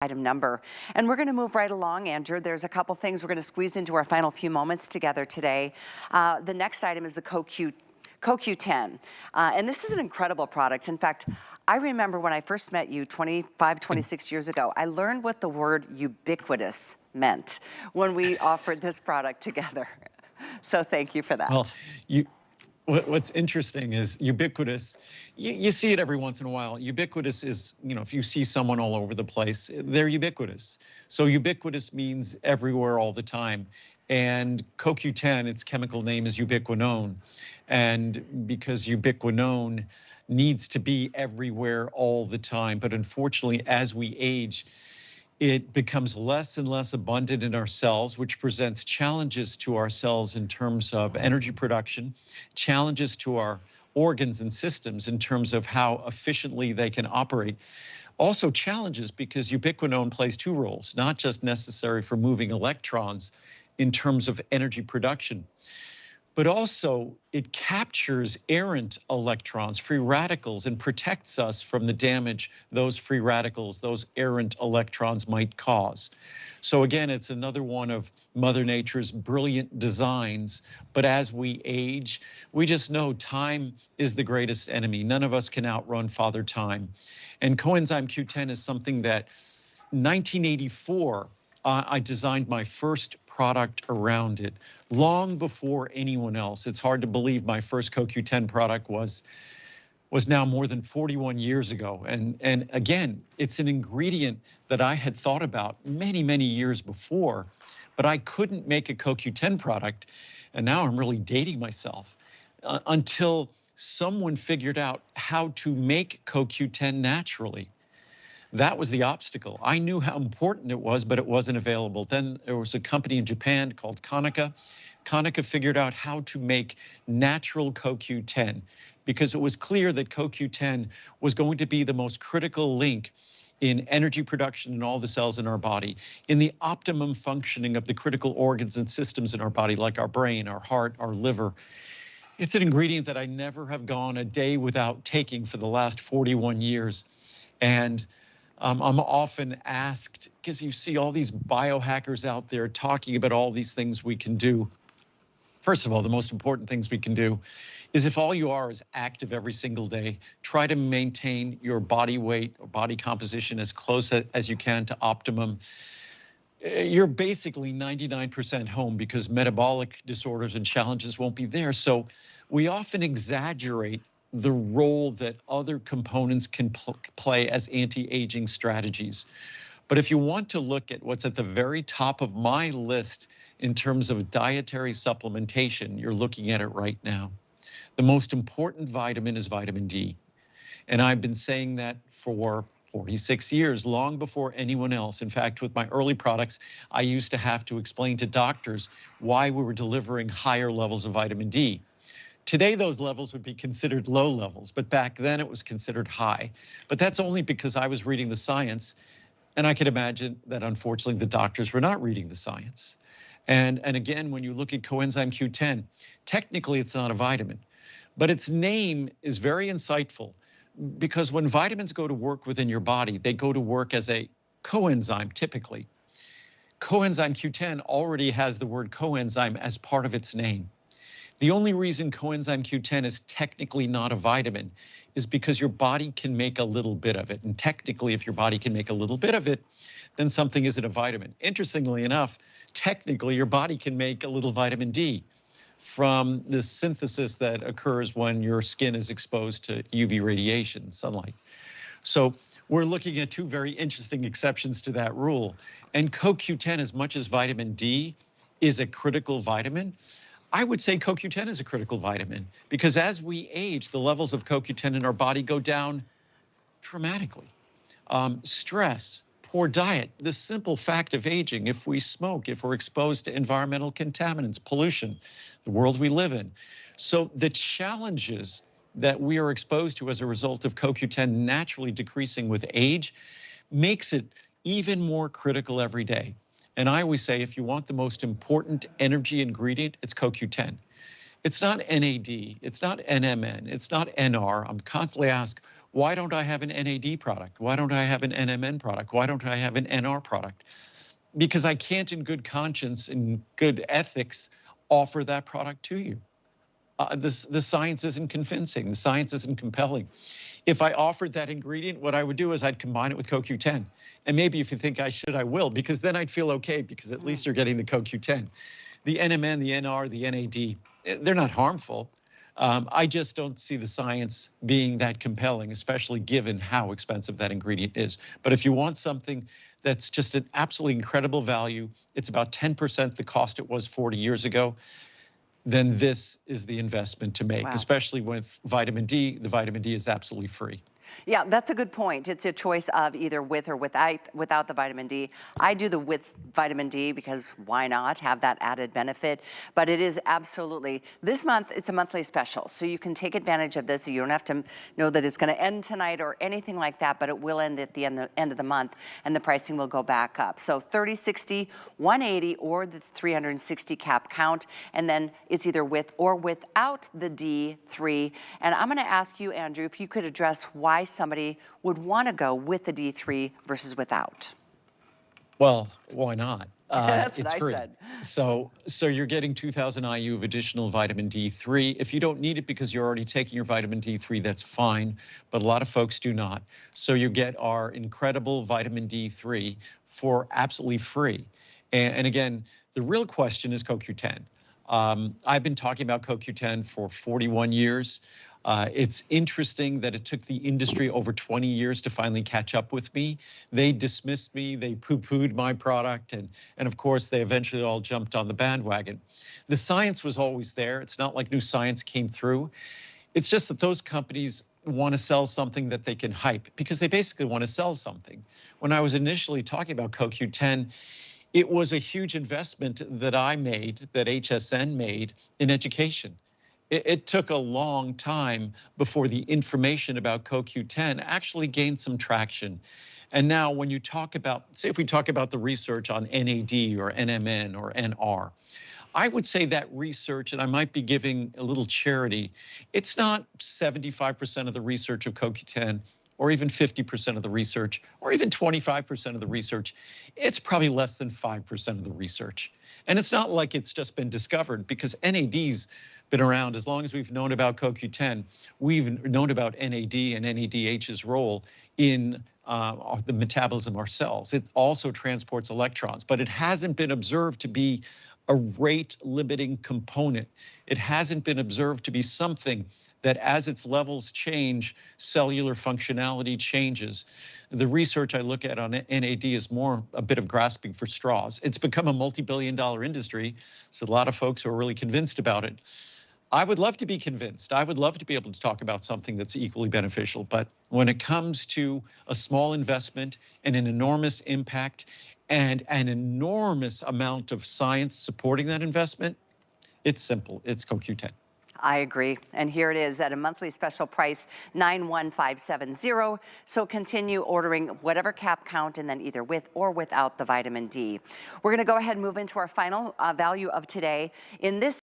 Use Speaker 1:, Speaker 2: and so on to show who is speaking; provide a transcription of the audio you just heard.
Speaker 1: item number. And we're going to move right along, Andrew. There's a couple things we're going to squeeze into our final few moments together today. The next item is the CoQ10. And this is an incredible product. In fact, I remember when I first met you 25, 26 years ago, I learned what the word ubiquitous meant when we offered this product together. So thank you for
Speaker 2: Well,
Speaker 1: that.
Speaker 2: what's interesting is ubiquitous. You see it every once in a while. Ubiquitous is, if you see someone all over the place, they're ubiquitous. So ubiquitous means everywhere all the time. And CoQ10, its chemical name is ubiquinone. And because ubiquinone needs to be everywhere all the time, but unfortunately, as we age, it becomes less and less abundant in our cells, which presents challenges to our cells in terms of energy production, challenges to our organs and systems in terms of how efficiently they can operate. Also challenges because ubiquinone plays two roles, not just necessary for moving electrons in terms of energy production, but also it captures errant electrons, free radicals, and protects us from the damage those free radicals, those errant electrons might cause. So again, it's another one of Mother Nature's brilliant designs. But as we age, we just know time is the greatest enemy. None of us can outrun Father Time. And coenzyme Q10 is something that 1984, I designed my first product around it long before anyone else. It's hard to believe my first CoQ10 product was now more than 41 years ago. And again, it's an ingredient that I had thought about many, many years before, but I couldn't make a CoQ10 product. And now I'm really dating myself until someone figured out how to make CoQ10 naturally. That was the obstacle. I knew how important it was, but it wasn't available. Then there was a company in Japan called Konica. Konica figured out how to make natural CoQ10 because it was clear that CoQ10 was going to be the most critical link in energy production in all the cells in our body, in the optimum functioning of the critical organs and systems in our body, like our brain, our heart, our liver. It's an ingredient that I never have gone a day without taking for the last 41 years. And I'm often asked, because you see all these biohackers out there talking about all these things we can do. First of all, the most important things we can do is if all you are is active every single day, try to maintain your body weight or body composition as close as you can to optimum. You're basically 99% home because metabolic disorders and challenges won't be there. So we often exaggerate the role that other components can play as anti-aging strategies. But if you want to look at what's at the very top of my list in terms of dietary supplementation, you're looking at it right now. The most important vitamin is vitamin D. And I've been saying that for 46 years, long before anyone else. In fact, with my early products, I used to have to explain to doctors why we were delivering higher levels of vitamin D. Today, those levels would be considered low levels, but back then it was considered high. But that's only because I was reading the science, and I can imagine that unfortunately the doctors were not reading the science. And again, when you look at coenzyme Q10, technically it's not a vitamin, but its name is very insightful because when vitamins go to work within your body, they go to work as a coenzyme typically. Coenzyme Q10 already has the word coenzyme as part of its name. The only reason coenzyme Q10 is technically not a vitamin is because your body can make a little bit of it. And technically, if your body can make a little bit of it, then something isn't a vitamin. Interestingly enough, technically, your body can make a little vitamin D from the synthesis that occurs when your skin is exposed to UV radiation, sunlight. So we're looking at two very interesting exceptions to that rule. And CoQ10, as much as vitamin D is a critical vitamin, I would say CoQ10 is a critical vitamin because as we age, the levels of CoQ10 in our body go down dramatically. Stress, poor diet, the simple fact of aging, if we smoke, if we're exposed to environmental contaminants, pollution, the world we live in. So the challenges that we are exposed to as a result of CoQ10 naturally decreasing with age makes it even more critical every day. And I always say, if you want the most important energy ingredient, it's CoQ10. It's not NAD, it's not NMN, it's not NR. I'm constantly asked, Why don't I have an NAD product? Why don't I have an NMN product? Why don't I have an NR product? Because I can't, in good conscience and good ethics, offer that product to you. The science isn't convincing. The science isn't compelling. If I offered that ingredient, what I would do is I'd combine it with CoQ10. And maybe if you think I should, I will, because then I'd feel okay, because at least you're getting the CoQ10. The NMN, the NR, the NAD, they're not harmful. I just don't see the science being that compelling, especially given how expensive that ingredient is. But if you want something that's just an absolutely incredible value, it's about 10% the cost it was 40 years ago, then this is the investment to make,
Speaker 1: Wow.
Speaker 2: especially with vitamin D. The vitamin D is absolutely free.
Speaker 1: Yeah, that's a good point. It's a choice of either with or without the vitamin D. I do the with vitamin D because why not have that added benefit? But it is absolutely, this month, it's a monthly special. So you can take advantage of this. You don't have to know that it's going to end tonight or anything like that, but it will end at the end of the month, and the pricing will go back up. So 30, 60, 180, or the 360 cap count. And then it's either with or without the D3. And I'm going to ask you, Andrew, if you could address why somebody would want to go with the D3 versus without.
Speaker 2: Well, why not?
Speaker 1: That's what
Speaker 2: It's
Speaker 1: I
Speaker 2: free.
Speaker 1: said.
Speaker 2: So you're getting 2,000 IU of additional vitamin D3. If you don't need it because you're already taking your vitamin D3, that's fine, but a lot of folks do not. So you get our incredible vitamin D3 for absolutely free. And again, the real question is CoQ10. I've been talking about CoQ10 for 41 years. It's interesting that it took the industry over 20 years to finally catch up with me. They dismissed me, they poo-pooed my product, and of course, they eventually all jumped on the bandwagon. The science was always there. It's not like new science came through. It's just that those companies want to sell something that they can hype, because they basically want to sell something. When I was initially talking about CoQ10, it was a huge investment that I made, that HSN made, in education. It took a long time before the information about CoQ10 actually gained some traction. And now when you talk about, say if we talk about the research on NAD or NMN or NR, I would say that research, and I might be giving a little charity, it's not 75% of the research of CoQ10, or even 50% of the research, or even 25% of the research. It's probably less than 5% of the research. And it's not like it's just been discovered, because NAD's been around as long as we've known about CoQ10. We've known about NAD and NADH's role in the metabolism of our cells. It also transports electrons, but it hasn't been observed to be a rate-limiting component. It hasn't been observed to be something that, as its levels change, cellular functionality changes. The research I look at on NAD is more a bit of grasping for straws. It's become a multi-billion-dollar industry, so a lot of folks are really convinced about it. I would love to be convinced. I would love to be able to talk about something that's equally beneficial. But when it comes to a small investment and an enormous impact and an enormous amount of science supporting that investment, it's simple. It's CoQ10.
Speaker 1: I agree. And here it is at a monthly special price, 91570. So continue ordering whatever cap count, and then either with or without the vitamin D. We're going to go ahead and move into our final value of today. In this